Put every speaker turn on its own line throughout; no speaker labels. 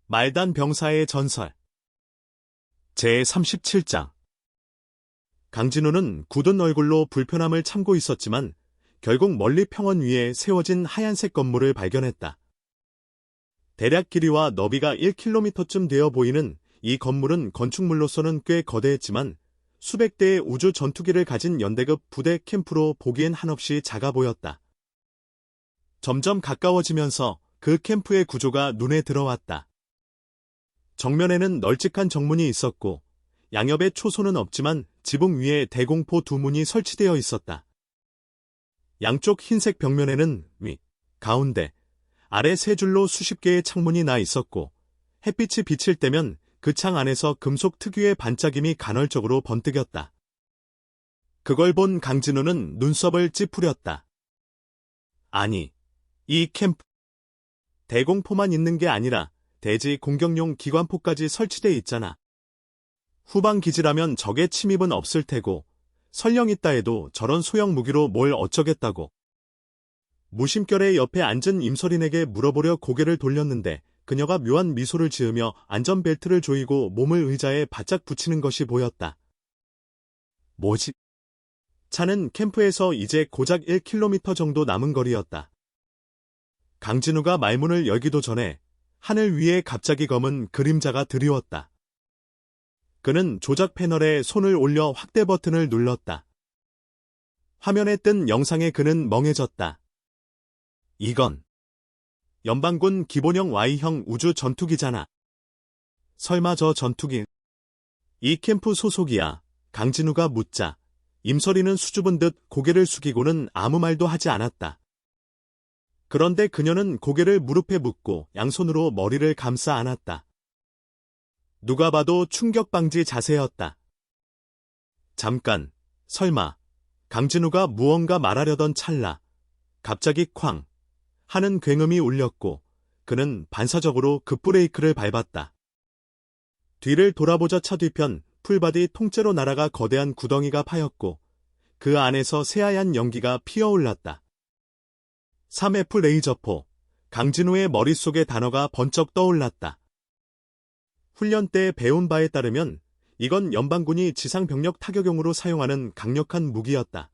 말단 병사의 전설 제37장 강진우는 굳은 얼굴로 불편함을 참고 있었지만 결국 멀리 평원 위에 세워진 하얀색 건물을 발견했다. 대략 길이와 너비가 1km쯤 되어 보이는 이 건물은 건축물로서는 꽤 거대했지만 수백 대의 우주 전투기를 가진 연대급 부대 캠프로 보기엔 한없이 작아 보였다. 점점 가까워지면서 그 캠프의 구조가 눈에 들어왔다. 정면에는 널찍한 정문이 있었고 양옆에 초소는 없지만 지붕 위에 대공포 두 문이 설치되어 있었다. 양쪽 흰색 벽면에는 위, 가운데, 아래 세 줄로 수십 개의 창문이 나 있었고 햇빛이 비칠 때면 그 창 안에서 금속 특유의 반짝임이 간헐적으로 번뜩였다. 그걸 본 강진우는 눈썹을 찌푸렸다. 아니, 이 캠프 대공포만 있는 게 아니라 대지 공격용 기관포까지 설치돼 있잖아. 후방 기지라면 적의 침입은 없을 테고 설령 있다 해도 저런 소형 무기로 뭘 어쩌겠다고. 무심결에 옆에 앉은 임설인에게 물어보려 고개를 돌렸는데 그녀가 묘한 미소를 지으며 안전벨트를 조이고 몸을 의자에 바짝 붙이는 것이 보였다. 뭐지? 차는 캠프에서 이제 고작 1km 정도 남은 거리였다. 강진우가 말문을 열기도 전에 하늘 위에 갑자기 검은 그림자가 드리웠다. 그는 조작 패널에 손을 올려 확대 버튼을 눌렀다. 화면에 뜬 영상에 그는 멍해졌다. 이건 연방군 기본형 Y형 우주 전투기잖아. 설마 저 전투기 이 캠프 소속이야. 강진우가 묻자 임설이는 수줍은 듯 고개를 숙이고는 아무 말도 하지 않았다. 그런데 그녀는 고개를 무릎에 묻고 양손으로 머리를 감싸 안았다. 누가 봐도 충격방지 자세였다. 잠깐, 설마 강진우가 무언가 말하려던 찰나 갑자기 쾅 하는 굉음이 울렸고 그는 반사적으로 급브레이크를 밟았다. 뒤를 돌아보자 차 뒤편 풀바디 통째로 날아가 거대한 구덩이가 파였고 그 안에서 새하얀 연기가 피어올랐다. 3F 레이저포, 강진우의 머릿속에 단어가 번쩍 떠올랐다. 훈련 때 배운 바에 따르면 이건 연방군이 지상병력 타격용으로 사용하는 강력한 무기였다.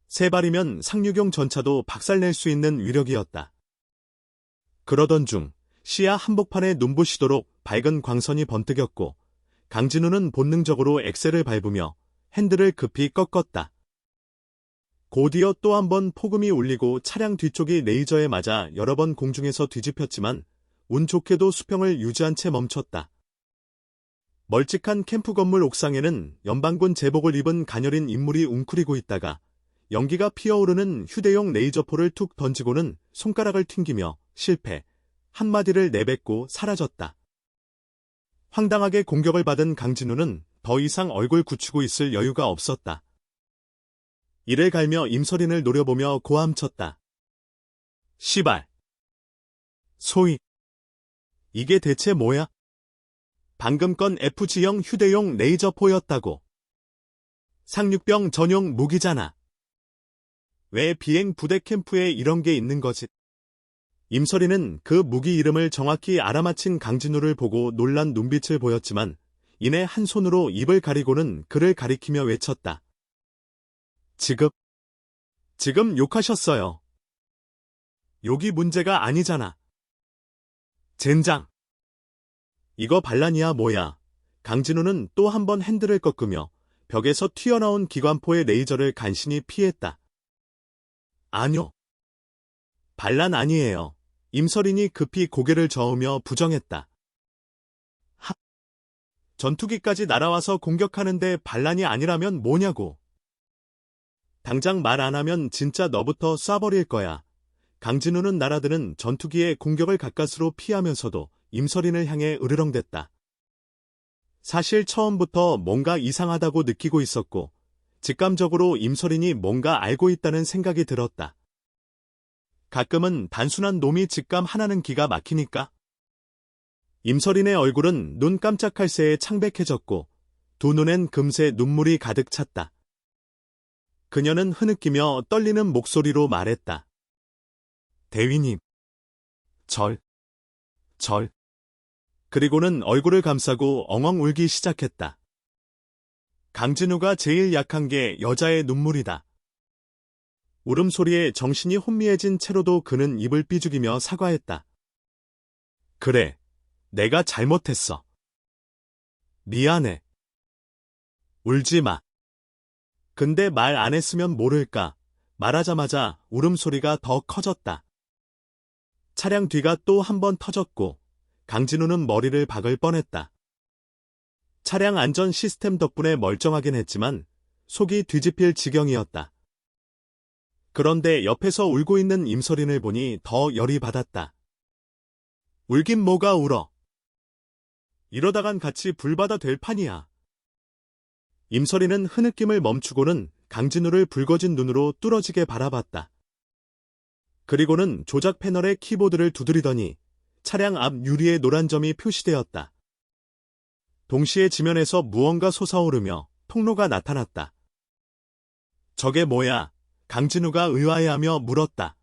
세 발이면 상륙용 전차도 박살낼 수 있는 위력이었다. 그러던 중 시야 한복판에 눈부시도록 밝은 광선이 번뜩였고 강진우는 본능적으로 엑셀을 밟으며 핸들을 급히 꺾었다. 곧이어 또 한 번 폭음이 울리고 차량 뒤쪽이 레이저에 맞아 여러 번 공중에서 뒤집혔지만 운 좋게도 수평을 유지한 채 멈췄다. 멀찍한 캠프 건물 옥상에는 연방군 제복을 입은 가녀린 인물이 웅크리고 있다가 연기가 피어오르는 휴대용 레이저포를 툭 던지고는 손가락을 튕기며 실패, 한마디를 내뱉고 사라졌다. 황당하게 공격을 받은 강진우는 더 이상 얼굴 굳히고 있을 여유가 없었다. 이를 갈며 임설인을 노려보며 고함쳤다. 시발. 소위. 이게 대체 뭐야? 방금 건 FG형 휴대용 레이저포였다고. 상륙병 전용 무기잖아. 왜 비행 부대 캠프에 이런 게 있는 거지? 임설이는 그 무기 이름을 정확히 알아맞힌 강진우를 보고 놀란 눈빛을 보였지만 이내 한 손으로 입을 가리고는 그를 가리키며 외쳤다. 지금 욕하셨어요. 욕이 문제가 아니잖아. 젠장. 이거 반란이야 뭐야. 강진우는 또 한 번 핸들을 꺾으며 벽에서 튀어나온 기관포의 레이저를 간신히 피했다. 아뇨. 반란 아니에요. 임설인이 급히 고개를 저으며 부정했다. 전투기까지 날아와서 공격하는데 반란이 아니라면 뭐냐고. 당장 말 안 하면 진짜 너부터 쏴버릴 거야. 강진우는 날아드는 전투기의 공격을 가까스로 피하면서도 임설인을 향해 으르렁댔다. 사실 처음부터 뭔가 이상하다고 느끼고 있었고 직감적으로 임설인이 뭔가 알고 있다는 생각이 들었다. 가끔은 단순한 놈이 직감 하나는 기가 막히니까. 임설인의 얼굴은 눈 깜짝할 새에 창백해졌고 두 눈엔 금세 눈물이 가득 찼다. 그녀는 흐느끼며 떨리는 목소리로 말했다. 대위님, 절 그리고는 얼굴을 감싸고 엉엉 울기 시작했다. 강진우가 제일 약한 게 여자의 눈물이다. 울음소리에 정신이 혼미해진 채로도 그는 입을 삐죽이며 사과했다. 그래, 내가 잘못했어. 미안해. 울지 마. 근데 말 안 했으면 모를까. 말하자마자 울음소리가 더 커졌다. 차량 뒤가 또 한 번 터졌고 강진우는 머리를 박을 뻔했다. 차량 안전 시스템 덕분에 멀쩡하긴 했지만 속이 뒤집힐 지경이었다. 그런데 옆에서 울고 있는 임설인을 보니 더 열이 받았다. 울긴 뭐가 울어. 이러다간 같이 불바다 될 판이야. 임설인은 흐느낌을 멈추고는 강진우를 붉어진 눈으로 뚫어지게 바라봤다. 그리고는 조작 패널의 키보드를 두드리더니 차량 앞 유리에 노란 점이 표시되었다. 동시에 지면에서 무언가 솟아오르며 통로가 나타났다. 저게 뭐야? 강진우가 의아해하며 물었다.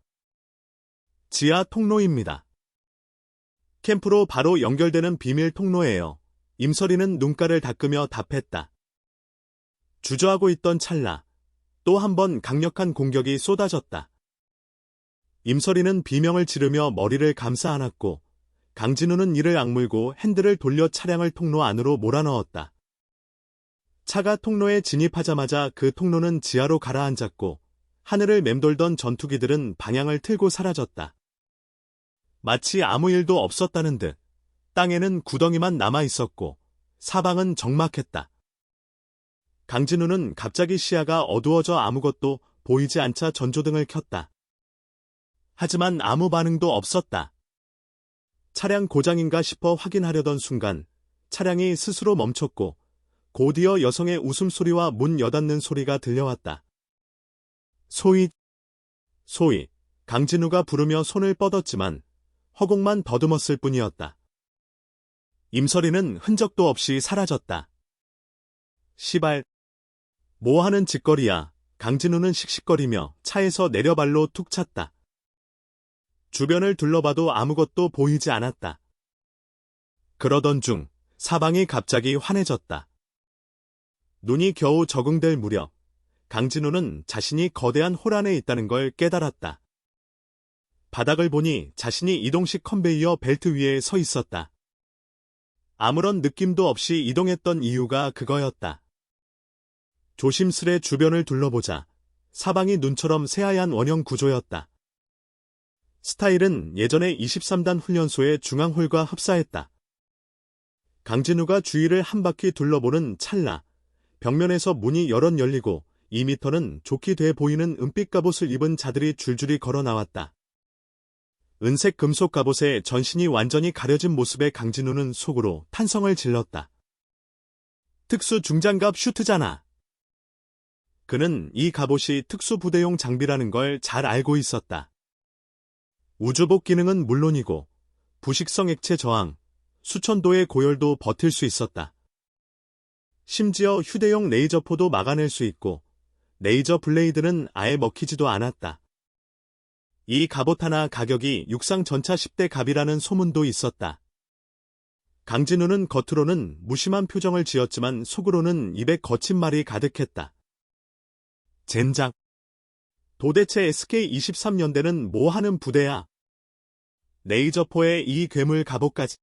지하 통로입니다. 캠프로 바로 연결되는 비밀 통로예요. 임설이는 눈가를 닦으며 답했다. 주저하고 있던 찰나 또 한 번 강력한 공격이 쏟아졌다. 임설이는 비명을 지르며 머리를 감싸 안았고 강진우는 이를 악물고 핸들을 돌려 차량을 통로 안으로 몰아넣었다. 차가 통로에 진입하자마자 그 통로는 지하로 가라앉았고 하늘을 맴돌던 전투기들은 방향을 틀고 사라졌다. 마치 아무 일도 없었다는 듯 땅에는 구덩이만 남아있었고 사방은 적막했다. 강진우는 갑자기 시야가 어두워져 아무것도 보이지 않자 전조등을 켰다. 하지만 아무 반응도 없었다. 차량 고장인가 싶어 확인하려던 순간 차량이 스스로 멈췄고 곧이어 여성의 웃음소리와 문 여닫는 소리가 들려왔다. 소희, 소희, 강진우가 부르며 손을 뻗었지만 허공만 더듬었을 뿐이었다. 임설이는 흔적도 없이 사라졌다. 시발, 뭐하는 짓거리야. 강진우는 씩씩거리며 차에서 내려 발로 툭 찼다. 주변을 둘러봐도 아무것도 보이지 않았다. 그러던 중 사방이 갑자기 환해졌다. 눈이 겨우 적응될 무렵 강진우는 자신이 거대한 홀 안에 있다는 걸 깨달았다. 바닥을 보니 자신이 이동식 컨베이어 벨트 위에 서 있었다. 아무런 느낌도 없이 이동했던 이유가 그거였다. 조심스레 주변을 둘러보자 사방이 눈처럼 새하얀 원형 구조였다. 스타일은 예전의 23단 훈련소의 중앙홀과 흡사했다. 강진우가 주위를 한 바퀴 둘러보는 찰나 벽면에서 문이 여럿 열리고 2미터는 좋게 돼 보이는 은빛 갑옷을 입은 자들이 줄줄이 걸어 나왔다. 은색 금속 갑옷에 전신이 완전히 가려진 모습에 강진우는 속으로 탄성을 질렀다. 특수 중장갑 슈트잖아. 그는 이 갑옷이 특수부대용 장비라는 걸 잘 알고 있었다. 우주복 기능은 물론이고 부식성 액체 저항, 수천도의 고열도 버틸 수 있었다. 심지어 휴대용 레이저포도 막아낼 수 있고 레이저 블레이드는 아예 먹히지도 않았다. 이 갑옷 하나 가격이 육상 전차 10대 갑이라는 소문도 있었다. 강진우는 겉으로는 무심한 표정을 지었지만 속으로는 입에 거친 말이 가득했다. 젠장. 도대체 SK-23년대는 뭐 하는 부대야? 레이저포에 이 괴물 갑옷까지.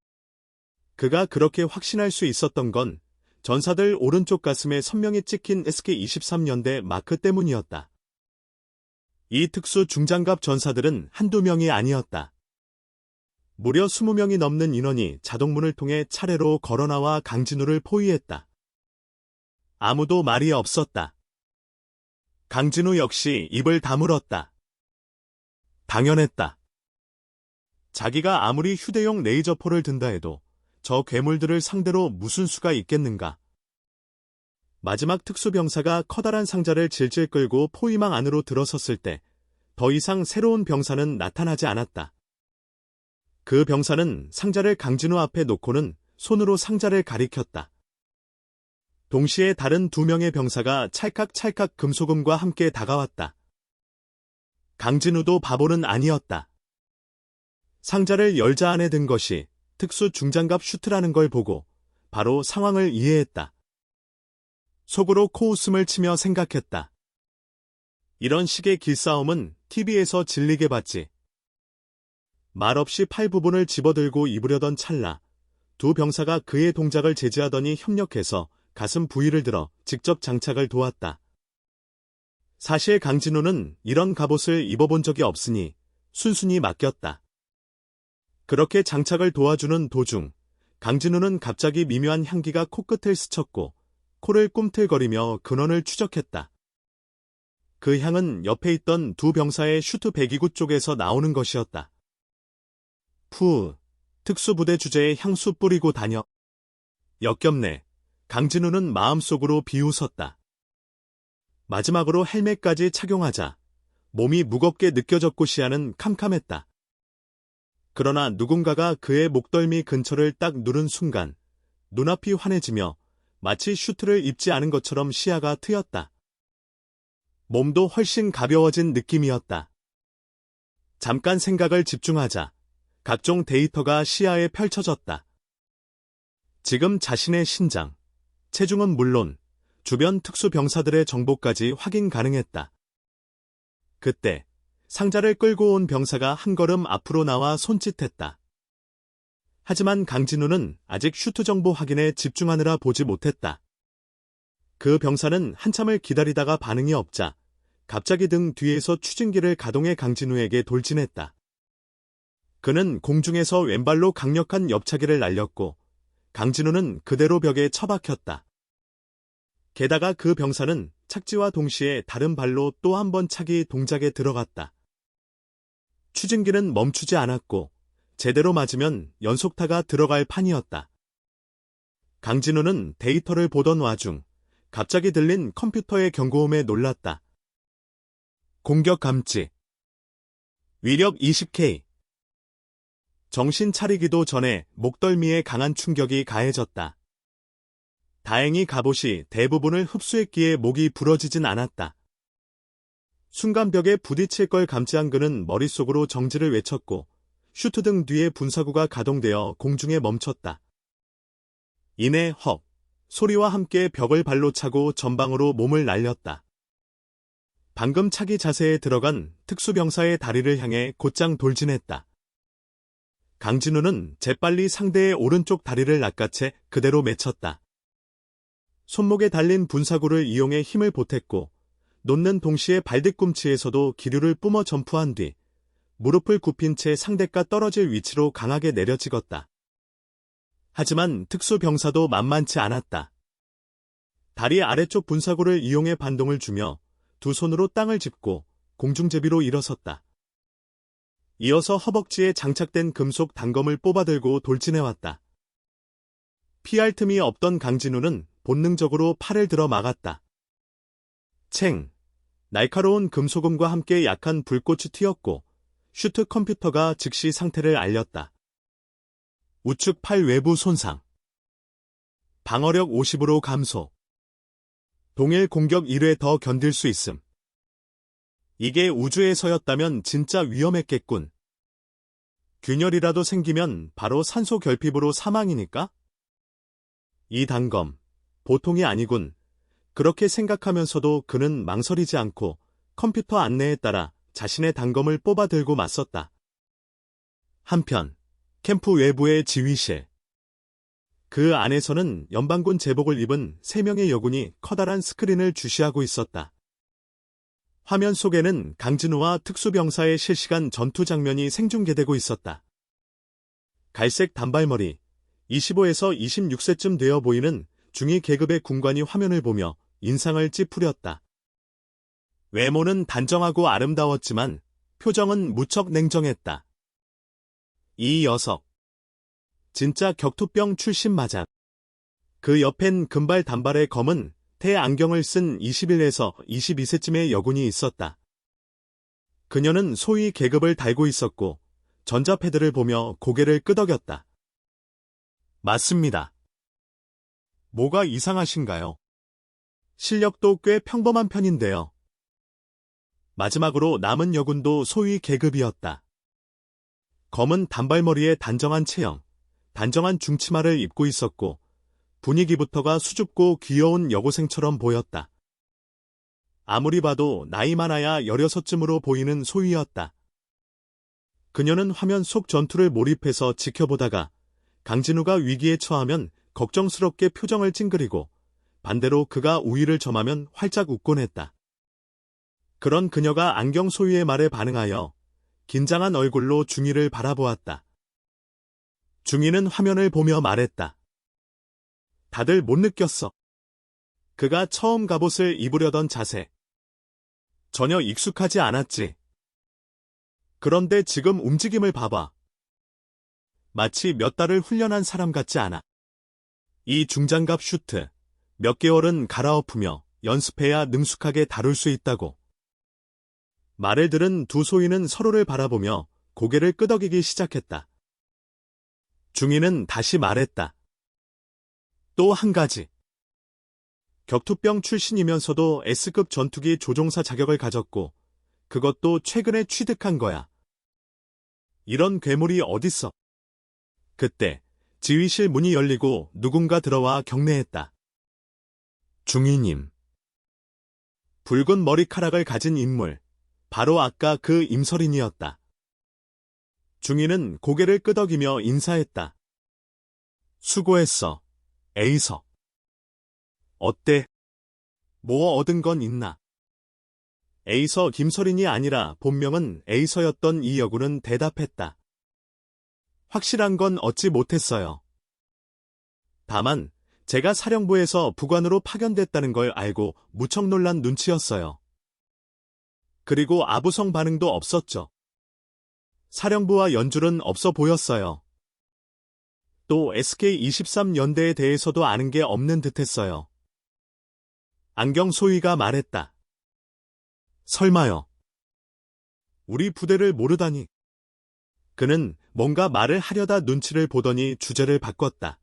그가 그렇게 확신할 수 있었던 건 전사들 오른쪽 가슴에 선명히 찍힌 SK-23년대 마크 때문이었다. 이 특수 중장갑 전사들은 한두 명이 아니었다. 무려 20명이 넘는 인원이 자동문을 통해 차례로 걸어나와 강진우를 포위했다. 아무도 말이 없었다. 강진우 역시 입을 다물었다. 당연했다. 자기가 아무리 휴대용 레이저포를 든다 해도 저 괴물들을 상대로 무슨 수가 있겠는가. 마지막 특수병사가 커다란 상자를 질질 끌고 포위망 안으로 들어섰을 때 더 이상 새로운 병사는 나타나지 않았다. 그 병사는 상자를 강진우 앞에 놓고는 손으로 상자를 가리켰다. 동시에 다른 2명의 병사가 찰칵찰칵 금소금과 함께 다가왔다. 강진우도 바보는 아니었다. 상자를 열자 안에 든 것이 특수 중장갑 슈트라는 걸 보고 바로 상황을 이해했다. 속으로 코웃음을 치며 생각했다. 이런 식의 길싸움은 TV에서 질리게 봤지. 말없이 팔 부분을 집어들고 입으려던 찰나 두 병사가 그의 동작을 제지하더니 협력해서 가슴 부위를 들어 직접 장착을 도왔다. 사실 강진우는 이런 갑옷을 입어본 적이 없으니 순순히 맡겼다. 그렇게 장착을 도와주는 도중 강진우는 갑자기 미묘한 향기가 코끝을 스쳤고 코를 꿈틀거리며 근원을 추적했다. 그 향은 옆에 있던 두 병사의 슈트 배기구 쪽에서 나오는 것이었다. 푸, 특수부대 주제에 향수 뿌리고 다녀. 역겹네. 강진우는 마음속으로 비웃었다. 마지막으로 헬멧까지 착용하자 몸이 무겁게 느껴졌고 시야는 캄캄했다. 그러나 누군가가 그의 목덜미 근처를 딱 누른 순간 눈앞이 환해지며 마치 슈트를 입지 않은 것처럼 시야가 트였다. 몸도 훨씬 가벼워진 느낌이었다. 잠깐 생각을 집중하자 각종 데이터가 시야에 펼쳐졌다. 지금 자신의 신장, 체중은 물론 주변 특수병사들의 정보까지 확인 가능했다. 그때 상자를 끌고 온 병사가 한 걸음 앞으로 나와 손짓했다. 하지만 강진우는 아직 슈트 정보 확인에 집중하느라 보지 못했다. 그 병사는 한참을 기다리다가 반응이 없자 갑자기 등 뒤에서 추진기를 가동해 강진우에게 돌진했다. 그는 공중에서 왼발로 강력한 옆차기를 날렸고 강진우는 그대로 벽에 처박혔다. 게다가 그 병사는 착지와 동시에 다른 발로 또 한 번 차기 동작에 들어갔다. 추진기는 멈추지 않았고 제대로 맞으면 연속타가 들어갈 판이었다. 강진우는 데이터를 보던 와중 갑자기 들린 컴퓨터의 경고음에 놀랐다. 공격 감지. 위력 20K. 정신 차리기도 전에 목덜미에 강한 충격이 가해졌다. 다행히 갑옷이 대부분을 흡수했기에 목이 부러지진 않았다. 순간 벽에 부딪힐 걸 감지한 그는 머릿속으로 정지를 외쳤고 슈트 등 뒤에 분사구가 가동되어 공중에 멈췄다. 이내 헉 소리와 함께 벽을 발로 차고 전방으로 몸을 날렸다. 방금 차기 자세에 들어간 특수병사의 다리를 향해 곧장 돌진했다. 강진우는 재빨리 상대의 오른쪽 다리를 낚아채 그대로 맺혔다. 손목에 달린 분사구를 이용해 힘을 보탰고 놓는 동시에 발뒤꿈치에서도 기류를 뿜어 점프한 뒤 무릎을 굽힌 채 상대가 떨어질 위치로 강하게 내려찍었다. 하지만 특수병사도 만만치 않았다. 다리 아래쪽 분사구를 이용해 반동을 주며 두 손으로 땅을 짚고 공중제비로 일어섰다. 이어서 허벅지에 장착된 금속 단검을 뽑아들고 돌진해왔다. 피할 틈이 없던 강진우는 본능적으로 팔을 들어 막았다. 챙! 날카로운 금속음과 함께 약한 불꽃이 튀었고 슈트 컴퓨터가 즉시 상태를 알렸다. 우측 팔 외부 손상. 방어력 50으로 감소. 동일 공격 1회 더 견딜 수 있음. 이게 우주에서였다면 진짜 위험했겠군. 균열이라도 생기면 바로 산소 결핍으로 사망이니까? 이 단검, 보통이 아니군. 그렇게 생각하면서도 그는 망설이지 않고 컴퓨터 안내에 따라 자신의 단검을 뽑아들고 맞섰다. 한편, 캠프 외부의 지휘실. 그 안에서는 연방군 제복을 입은 3명의 여군이 커다란 스크린을 주시하고 있었다. 화면 속에는 강진우와 특수병사의 실시간 전투 장면이 생중계되고 있었다. 갈색 단발머리, 25에서 26세쯤 되어 보이는 중2 계급의 군관이 화면을 보며 인상을 찌푸렸다. 외모는 단정하고 아름다웠지만 표정은 무척 냉정했다. 이 녀석. 진짜 격투병 출신 맞아. 그 옆엔 금발 단발의 검은 태안경을 쓴 21에서 22세쯤의 여군이 있었다. 그녀는 소위 계급을 달고 있었고 전자패드를 보며 고개를 끄덕였다. 맞습니다. 뭐가 이상하신가요? 실력도 꽤 평범한 편인데요. 마지막으로 남은 여군도 소위 계급이었다. 검은 단발머리에 단정한 체형, 단정한 중치마를 입고 있었고 분위기부터가 수줍고 귀여운 여고생처럼 보였다. 아무리 봐도 나이 많아야 16쯤으로 보이는 소희였다. 그녀는 화면 속 전투를 몰입해서 지켜보다가 강진우가 위기에 처하면 걱정스럽게 표정을 찡그리고 반대로 그가 우위를 점하면 활짝 웃곤 했다. 그런 그녀가 안경 소희의 말에 반응하여 긴장한 얼굴로 중희를 바라보았다. 중희는 화면을 보며 말했다. 다들 못 느꼈어. 그가 처음 갑옷을 입으려던 자세. 전혀 익숙하지 않았지. 그런데 지금 움직임을 봐봐. 마치 몇 달을 훈련한 사람 같지 않아. 이 중장갑 슈트, 몇 개월은 갈아엎으며 연습해야 능숙하게 다룰 수 있다고. 말을 들은 두 소희는 서로를 바라보며 고개를 끄덕이기 시작했다. 중희는 다시 말했다. 또 한 가지. 격투병 출신이면서도 S급 전투기 조종사 자격을 가졌고 그것도 최근에 취득한 거야. 이런 괴물이 어딨어. 그때 지휘실 문이 열리고 누군가 들어와 경례했다. 중희님. 붉은 머리카락을 가진 인물, 바로 아까 그 임설인이었다. 중희는 고개를 끄덕이며 인사했다. 수고했어, 에이서. 어때? 뭐 얻은 건 있나? 에이서 김설인이 아니라 본명은 에이서였던 이 여군은 대답했다. 확실한 건 얻지 못했어요. 다만 제가 사령부에서 부관으로 파견됐다는 걸 알고 무척 놀란 눈치였어요. 그리고 아부성 반응도 없었죠. 사령부와 연줄은 없어 보였어요. 또 SK-23연대에 대해서도 아는 게 없는 듯했어요. 안경 소희가 말했다. 설마요. 우리 부대를 모르다니. 그는 뭔가 말을 하려다 눈치를 보더니 주제를 바꿨다.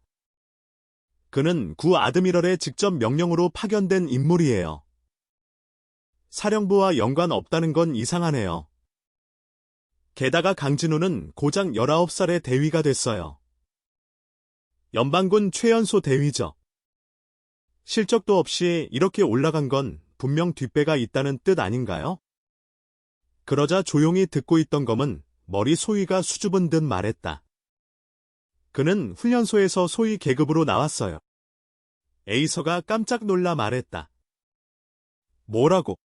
그는 구 아드미럴의 직접 명령으로 파견된 인물이에요. 사령부와 연관 없다는 건 이상하네요. 게다가 강진우는 고작 19살의 대위가 됐어요. 연방군 최연소 대위죠. 실적도 없이 이렇게 올라간 건 분명 뒷배가 있다는 뜻 아닌가요? 그러자 조용히 듣고 있던 검은 머리 소희가 수줍은 듯 말했다. 그는 훈련소에서 소위 계급으로 나왔어요. 에이서가 깜짝 놀라 말했다. 뭐라고?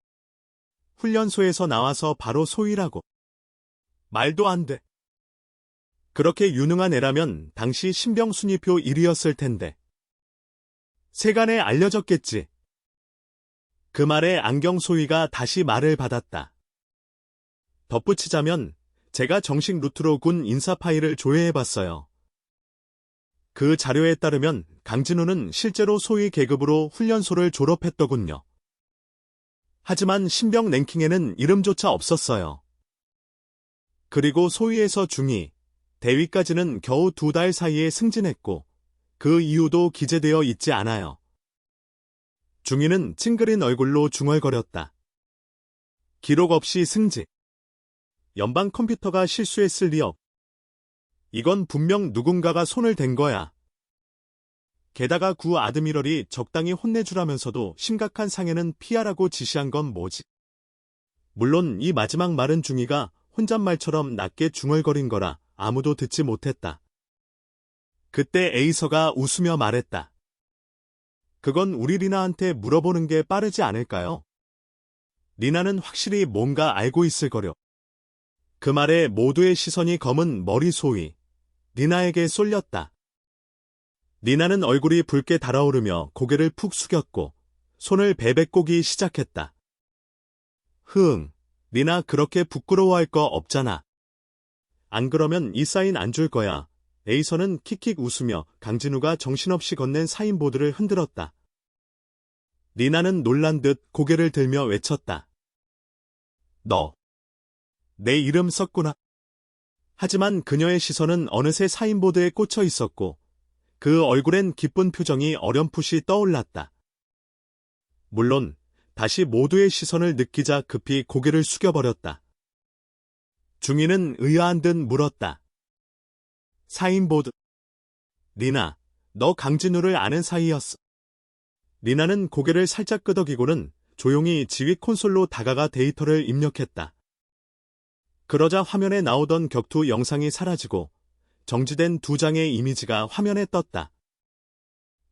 훈련소에서 나와서 바로 소위라고. 말도 안 돼. 그렇게 유능한 애라면 당시 신병 순위표 1위였을 텐데. 세간에 알려졌겠지. 그 말에 안경 소위가 다시 말을 받았다. 덧붙이자면 제가 정식 루트로 군 인사 파일을 조회해봤어요. 그 자료에 따르면 강진우는 실제로 소위 계급으로 훈련소를 졸업했더군요. 하지만 신병 랭킹에는 이름조차 없었어요. 그리고 소위에서 중위, 대위까지는 겨우 2달 사이에 승진했고 그 이유도 기재되어 있지 않아요. 중위는 찡그린 얼굴로 중얼거렸다. 기록 없이 승진. 연방 컴퓨터가 실수했을 리 없. 이건 분명 누군가가 손을 댄 거야. 게다가 구 아드미럴이 적당히 혼내주라면서도 심각한 상해는 피하라고 지시한 건 뭐지? 물론 이 마지막 말은 중위가 혼잣말처럼 낮게 중얼거린 거라 아무도 듣지 못했다. 그때 에이서가 웃으며 말했다. 그건 우리 리나한테 물어보는 게 빠르지 않을까요? 리나는 확실히 뭔가 알고 있을 거려. 그 말에 모두의 시선이 검은 머리 소위, 리나에게 쏠렸다. 리나는 얼굴이 붉게 달아오르며 고개를 푹 숙였고 손을 베베꼬기 시작했다. 리나 그렇게 부끄러워할 거 없잖아. 안 그러면 이 사인 안 줄 거야. 에이서는 킥킥 웃으며 강진우가 정신없이 건넨 사인보드를 흔들었다. 리나는 놀란 듯 고개를 들며 외쳤다. 너, 내 이름 썼구나. 하지만 그녀의 시선은 어느새 사인보드에 꽂혀 있었고 그 얼굴엔 기쁜 표정이 어렴풋이 떠올랐다. 물론 다시 모두의 시선을 느끼자 급히 고개를 숙여버렸다. 중위는 의아한 듯 물었다. 사인보드. 리나, 너 강진우를 아는 사이였어. 리나는 고개를 살짝 끄덕이고는 조용히 지휘 콘솔로 다가가 데이터를 입력했다. 그러자 화면에 나오던 격투 영상이 사라지고 정지된 두 장의 이미지가 화면에 떴다.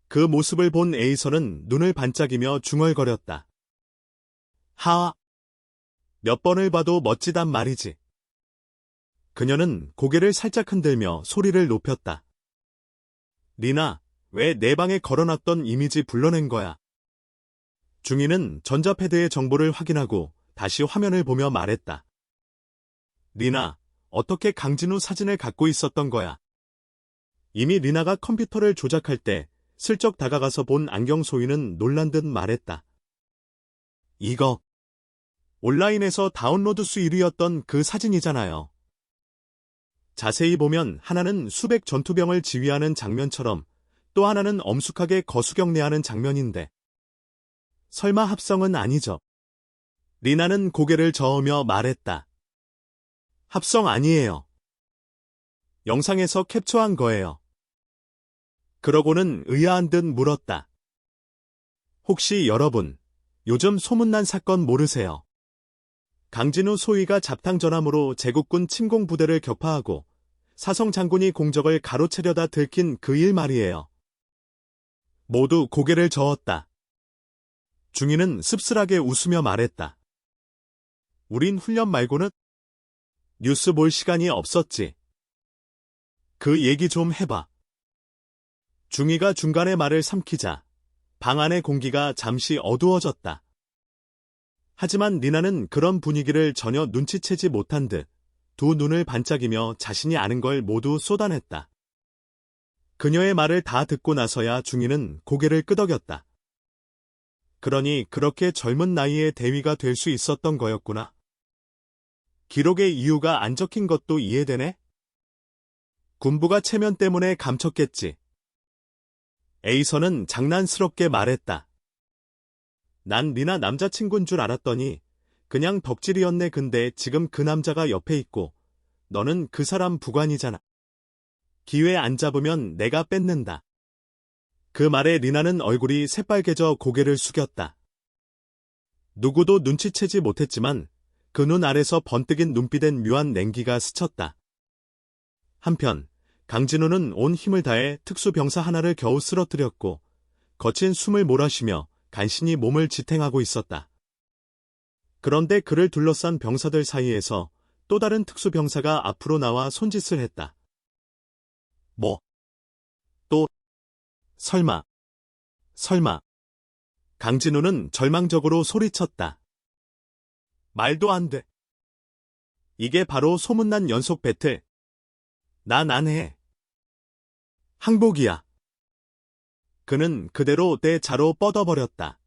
그 모습을 본 에이서는 눈을 반짝이며 중얼거렸다. 하하. 몇 번을 봐도 멋지단 말이지. 그녀는 고개를 살짝 흔들며 소리를 높였다. 리나, 왜 내 방에 걸어놨던 이미지 불러낸 거야? 중이는 전자패드의 정보를 확인하고 다시 화면을 보며 말했다. 리나, 어떻게 강진우 사진을 갖고 있었던 거야? 이미 리나가 컴퓨터를 조작할 때 슬쩍 다가가서 본 안경 소위는 놀란 듯 말했다. 이거 온라인에서 다운로드 수 1위였던 그 사진이잖아요. 자세히 보면 하나는 수백 전투병을 지휘하는 장면처럼 또 하나는 엄숙하게 거수경례하는 장면인데. 설마 합성은 아니죠? 리나는 고개를 저으며 말했다. 합성 아니에요. 영상에서 캡처한 거예요. 그러고는 의아한 듯 물었다. 혹시 여러분, 요즘 소문난 사건 모르세요? 강진우 소위가 잡탕전함으로 제국군 침공 부대를 격파하고 사성 장군이 공적을 가로채려다 들킨 그 일 말이에요. 모두 고개를 저었다. 중이는 씁쓸하게 웃으며 말했다. 우린 훈련 말고는 뉴스 볼 시간이 없었지. 그 얘기 좀 해봐. 중이가 중간에 말을 삼키자 방 안의 공기가 잠시 어두워졌다. 하지만 리나는 그런 분위기를 전혀 눈치채지 못한 듯 두 눈을 반짝이며 자신이 아는 걸 모두 쏟아냈다. 그녀의 말을 다 듣고 나서야 중이는 고개를 끄덕였다. 그러니 그렇게 젊은 나이에 대위가 될 수 있었던 거였구나. 기록의 이유가 안 적힌 것도 이해되네? 군부가 체면 때문에 감췄겠지. 에이서는 장난스럽게 말했다. 난 리나 남자친구인 줄 알았더니 그냥 덕질이었네. 근데 지금 그 남자가 옆에 있고 너는 그 사람 부관이잖아. 기회 안 잡으면 내가 뺏는다. 그 말에 리나는 얼굴이 새빨개져 고개를 숙였다. 누구도 눈치채지 못했지만 그 눈 아래서 번뜩인 눈빛엔 묘한 냉기가 스쳤다. 한편 강진우는 온 힘을 다해 특수병사 하나를 겨우 쓰러뜨렸고 거친 숨을 몰아쉬며 간신히 몸을 지탱하고 있었다. 그런데 그를 둘러싼 병사들 사이에서 또 다른 특수병사가 앞으로 나와 손짓을 했다. 뭐? 또? 설마? 강진우는 절망적으로 소리쳤다. 말도 안 돼. 이게 바로 소문난 연속 배틀. 난 안 해. 항복이야. 그는 그대로 대자로 뻗어버렸다.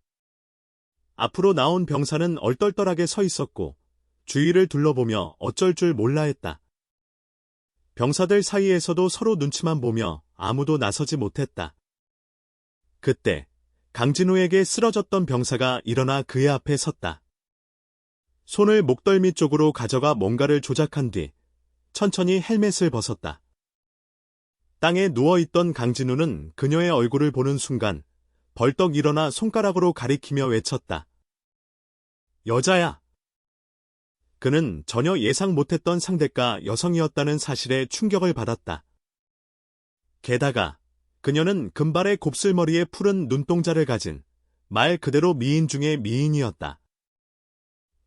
앞으로 나온 병사는 얼떨떨하게 서 있었고 주위를 둘러보며 어쩔 줄 몰라 했다. 병사들 사이에서도 서로 눈치만 보며 아무도 나서지 못했다. 그때 강진우에게 쓰러졌던 병사가 일어나 그의 앞에 섰다. 손을 목덜미 쪽으로 가져가 뭔가를 조작한 뒤 천천히 헬멧을 벗었다. 땅에 누워있던 강진우는 그녀의 얼굴을 보는 순간 벌떡 일어나 손가락으로 가리키며 외쳤다. 여자야. 그는 전혀 예상 못했던 상대가 여성이었다는 사실에 충격을 받았다. 게다가 그녀는 금발의 곱슬머리에 푸른 눈동자를 가진 말 그대로 미인 중의 미인이었다.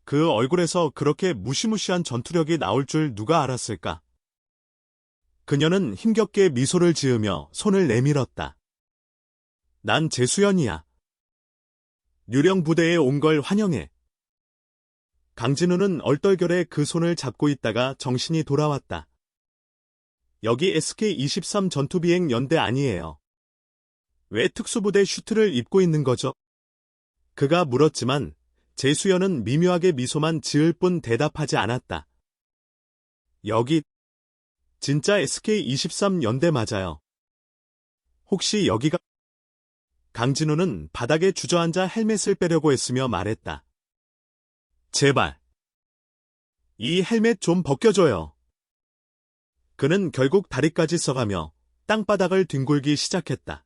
그 얼굴에서 그렇게 무시무시한 전투력이 나올 줄 누가 알았을까? 그녀는 힘겹게 미소를 지으며 손을 내밀었다. 난 재수연이야. 유령 부대에 온 걸 환영해. 강진우는 얼떨결에 그 손을 잡고 있다가 정신이 돌아왔다. 여기 SK-23 전투비행 연대 아니에요. 왜 특수부대 슈트를 입고 있는 거죠? 그가 물었지만 재수연은 미묘하게 미소만 지을 뿐 대답하지 않았다. 여기 진짜 SK-23 연대 맞아요. 혹시 여기가... 강진우는 바닥에 주저앉아 헬멧을 빼려고 했으며 말했다. 제발. 이 헬멧 좀 벗겨줘요. 그는 결국 다리까지 써가며 땅바닥을 뒹굴기 시작했다.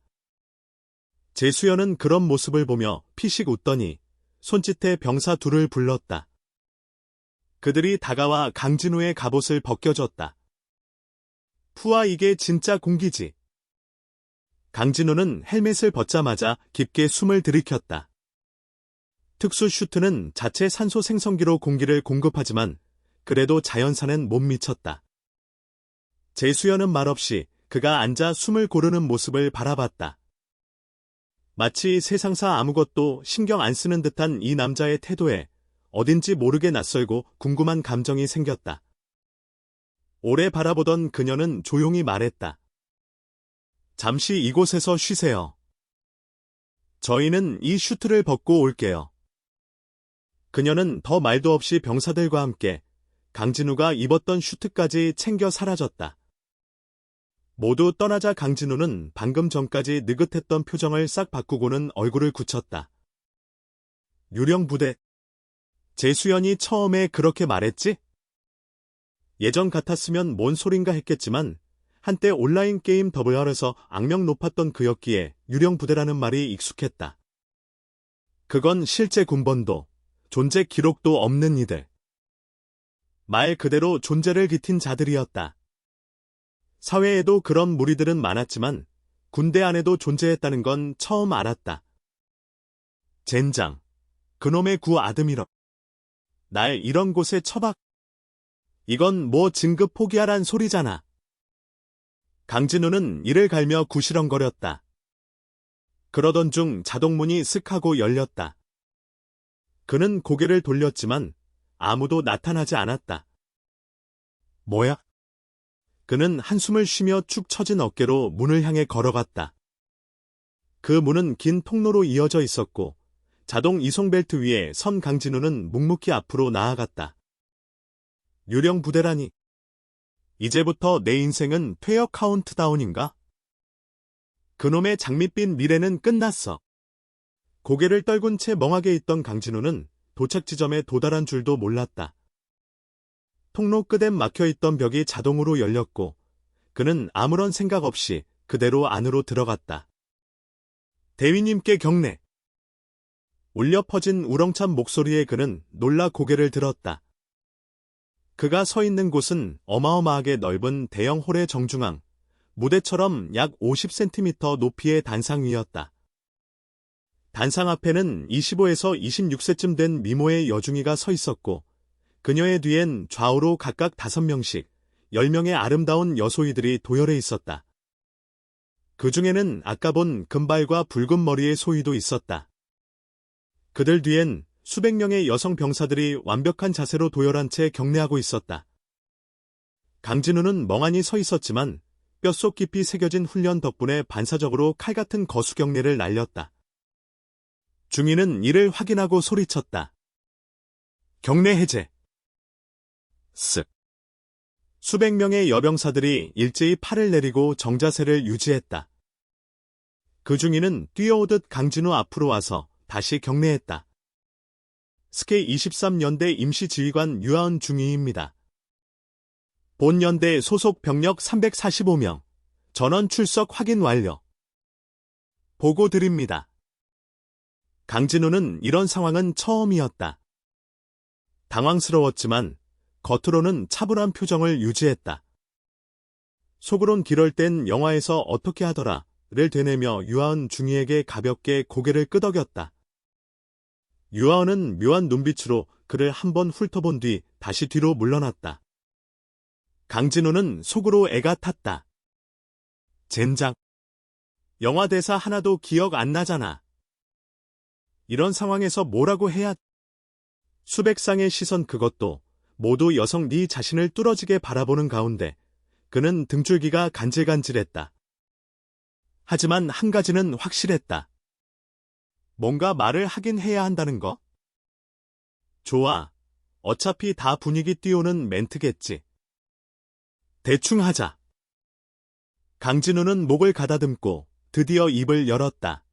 제수연은 그런 모습을 보며 피식 웃더니 손짓해 병사 둘을 불렀다. 그들이 다가와 강진우의 갑옷을 벗겨줬다. 푸아, 이게 진짜 공기지. 강진우는 헬멧을 벗자마자 깊게 숨을 들이켰다. 특수 슈트는 자체 산소 생성기로 공기를 공급하지만 그래도 자연산엔 못 미쳤다. 제수연은 말없이 그가 앉아 숨을 고르는 모습을 바라봤다. 마치 세상사 아무것도 신경 안 쓰는 듯한 이 남자의 태도에 어딘지 모르게 낯설고 궁금한 감정이 생겼다. 오래 바라보던 그녀는 조용히 말했다. 잠시 이곳에서 쉬세요. 저희는 이 슈트를 벗고 올게요. 그녀는 더 말도 없이 병사들과 함께 강진우가 입었던 슈트까지 챙겨 사라졌다. 모두 떠나자 강진우는 방금 전까지 느긋했던 표정을 싹 바꾸고는 얼굴을 굳혔다. 유령부대. 제수연이 처음에 그렇게 말했지? 예전 같았으면 뭔 소린가 했겠지만 한때 온라인 게임 WR에서 악명 높았던 그였기에 유령부대라는 말이 익숙했다. 그건 실제 군번도 존재 기록도 없는 이들. 말 그대로 존재를 기틴 자들이었다. 사회에도 그런 무리들은 많았지만 군대 안에도 존재했다는 건 처음 알았다. 젠장, 그놈의 구 아드미러. 날 이런 곳에 처박. 이건 뭐 진급 포기하란 소리잖아. 강진우는 이를 갈며 구시렁거렸다. 그러던 중 자동문이 슥 하고 열렸다. 그는 고개를 돌렸지만 아무도 나타나지 않았다. 뭐야? 그는 한숨을 쉬며 축 처진 어깨로 문을 향해 걸어갔다. 그 문은 긴 통로로 이어져 있었고 자동 이송벨트 위에 선 강진우는 묵묵히 앞으로 나아갔다. 유령부대라니. 이제부터 내 인생은 퇴역 카운트다운인가? 그놈의 장밋빛 미래는 끝났어. 고개를 떨군 채 멍하게 있던 강진우는 도착 지점에 도달한 줄도 몰랐다. 통로 끝엔 막혀있던 벽이 자동으로 열렸고 그는 아무런 생각 없이 그대로 안으로 들어갔다. 대위님께 경례. 울려 퍼진 우렁찬 목소리에 그는 놀라 고개를 들었다. 그가 서 있는 곳은 어마어마하게 넓은 대형 홀의 정중앙, 무대처럼 약 50cm 높이의 단상 위였다. 단상 앞에는 25에서 26세쯤 된 미모의 여중이가 서 있었고 그녀의 뒤엔 좌우로 각각 5명씩 10명의 아름다운 여소이들이 도열해 있었다. 그 중에는 아까 본 금발과 붉은 머리의 소이도 있었다. 그들 뒤엔 수백 명의 여성 병사들이 완벽한 자세로 도열한 채 경례하고 있었다. 강진우는 멍하니 서 있었지만 뼛속 깊이 새겨진 훈련 덕분에 반사적으로 칼같은 거수 경례를 날렸다. 중위는 이를 확인하고 소리쳤다. 경례 해제. 쓱. 수백 명의 여병사들이 일제히 팔을 내리고 정자세를 유지했다. 그 중위는 뛰어오듯 강진우 앞으로 와서 다시 경례했다. 스케 23연대 임시지휘관 유아은 중위입니다. 본연대 소속 병력 345명, 전원 출석 확인 완료. 보고 드립니다. 강진우는 이런 상황은 처음이었다. 당황스러웠지만 겉으로는 차분한 표정을 유지했다. 속으론 이럴 땐 영화에서 어떻게 하더라를 되뇌며 유아은 중위에게 가볍게 고개를 끄덕였다. 유아은은 묘한 눈빛으로 그를 한번 훑어본 뒤 다시 뒤로 물러났다. 강진우는 속으로 애가 탔다. 젠장. 영화 대사 하나도 기억 안 나잖아. 이런 상황에서 뭐라고 해야. 수백 쌍의 시선 그것도 모두 여성 네 자신을 뚫어지게 바라보는 가운데 그는 등줄기가 간질간질했다. 하지만 한 가지는 확실했다. 뭔가 말을 하긴 해야 한다는 거? 좋아. 어차피 다 분위기 띄우는 멘트겠지. 대충 하자. 강진우는 목을 가다듬고 드디어 입을 열었다.